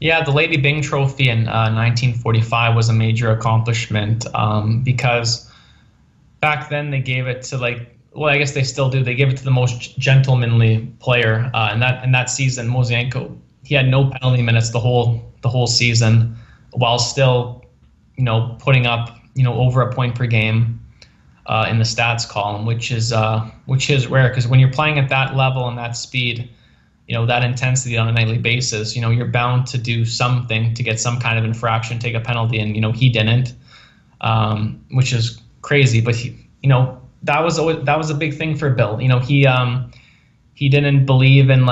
Yeah, the Lady Byng Trophy in 1945 was a major accomplishment because back then they gave it to well, I guess they still do. They give it to the most gentlemanly player, and that season, Mozienko, he had no penalty minutes the whole season, while still, putting up over a point per game in the stats column, which is rare because when you're playing at that level and that speed, that intensity on a nightly basis, you're bound to do something to get some kind of infraction, take a penalty, and he didn't, which is crazy. But that was a big thing for Bill. He didn't believe in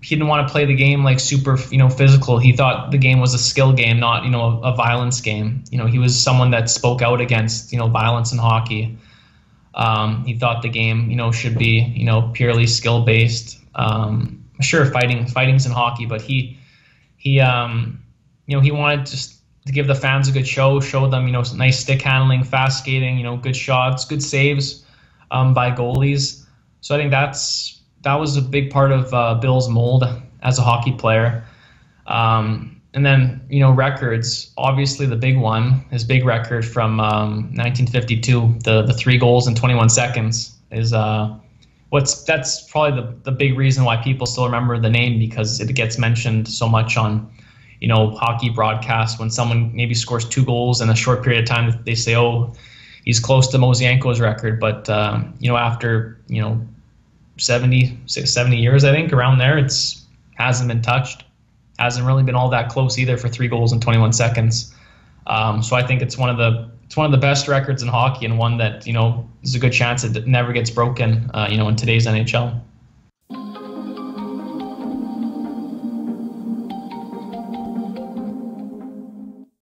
he didn't want to play the game super physical. He thought the game was a skill game, not a violence game. He was someone that spoke out against violence in hockey. He thought the game should be purely skill based. Sure, fighting's in hockey, but he wanted just to give the fans a good show them nice stick handling, fast skating, good shots, good saves by goalies. So I think that was a big part of Bill's mold as a hockey player. And then, records, obviously the big one, his big record from 1952, the 3 goals in 21 seconds is that's probably the big reason why people still remember the name, because it gets mentioned so much on, hockey broadcasts. When someone maybe scores 2 goals in a short period of time, they say, oh, he's close to Mozienko's record. But, after, 70 years, I think, around there, hasn't been touched. Hasn't really been all that close either for 3 goals in 21 seconds. So I think it's one of the best records in hockey, and one that, is a good chance it never gets broken, in today's NHL.